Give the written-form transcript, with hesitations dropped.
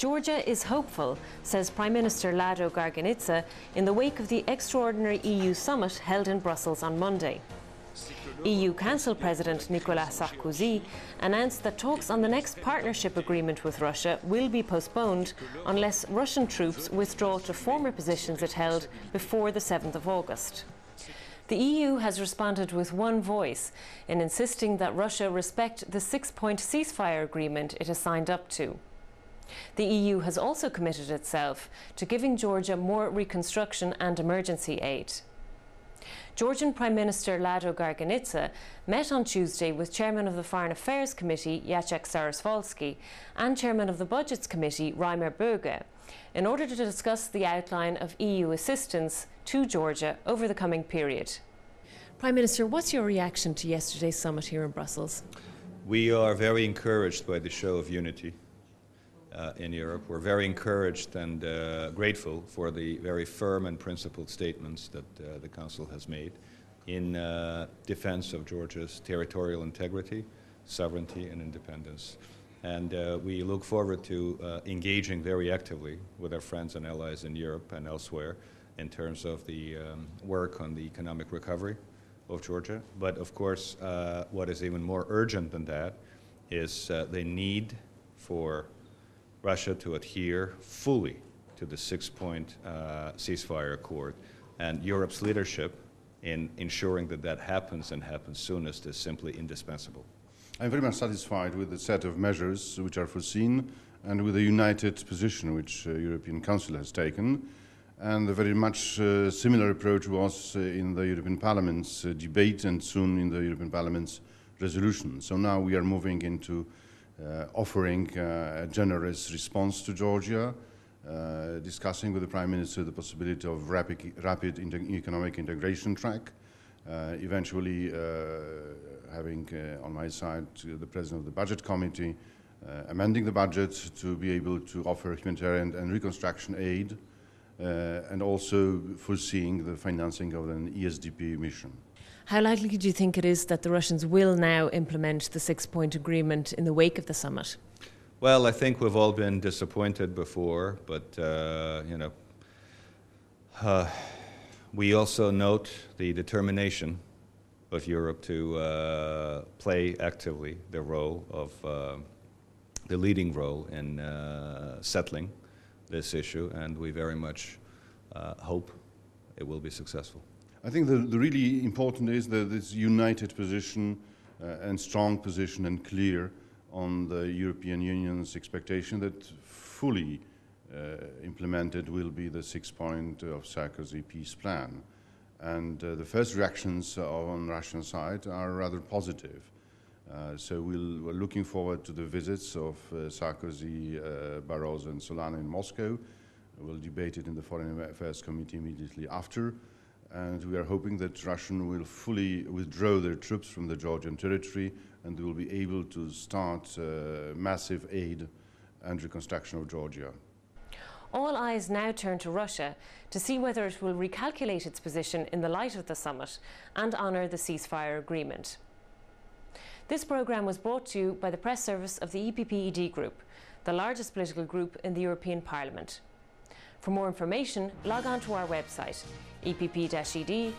Georgia is hopeful, says Prime Minister Lado Garganidze in the wake of the extraordinary EU summit held in Brussels on Monday. EU Council President Nicolas Sarkozy announced that talks on the next partnership agreement with Russia will be postponed unless Russian troops withdraw to former positions it held before the 7th of August. The EU has responded with one voice in insisting that Russia respect the 6-point ceasefire agreement it has signed up to. The EU has also committed itself to giving Georgia more reconstruction and emergency aid. Georgian Prime Minister Lado Garganidze met on Tuesday with Chairman of the Foreign Affairs Committee Jacek Saryusz-Wolski and Chairman of the Budgets Committee Reimer Böge in order to discuss the outline of EU assistance to Georgia over the coming period. Prime Minister, what's your reaction to yesterday's summit here in Brussels? We are very encouraged by the show of unity in Europe. We're very encouraged and grateful for the very firm and principled statements that the Council has made in defense of Georgia's territorial integrity, sovereignty and independence. And we look forward to engaging very actively with our friends and allies in Europe and elsewhere in terms of the work on the economic recovery of Georgia. But of course, what is even more urgent than that is the need for Russia to adhere fully to the 6-point ceasefire accord, and Europe's leadership in ensuring that that happens and happens soonest is simply indispensable. I'm very much satisfied with the set of measures which are foreseen and with the united position which the European Council has taken, and a very much similar approach was in the European Parliament's debate and soon in the European Parliament's resolution. So now we are moving into offering a generous response to Georgia, discussing with the Prime Minister the possibility of rapid economic integration track, eventually having on my side the President of the Budget Committee, amending the budget to be able to offer humanitarian and reconstruction aid, and also foreseeing the financing of an ESDP mission. How likely do you think it is that the Russians will now implement the 6-point agreement in the wake of the summit? Well, I think we've all been disappointed before, but we also note the determination of Europe to play actively the role of the leading role in settling this issue, and we very much hope it will be successful. I think the really important is that this united position and strong position and clear on the European Union's expectation that fully implemented will be the 6-point of Sarkozy peace plan. And the first reactions on the Russian side are rather positive. So we're looking forward to the visits of Sarkozy, Barroso and Solana in Moscow. We'll debate it in the Foreign Affairs Committee immediately after. And we are hoping that Russia will fully withdraw their troops from the Georgian territory and they will be able to start massive aid and reconstruction of Georgia. All eyes now turn to Russia to see whether it will recalculate its position in the light of the summit and honour the ceasefire agreement. This programme was brought to you by the press service of the EPP-ED group, the largest political group in the European Parliament. For more information, log on to our website, epp-ed.eu.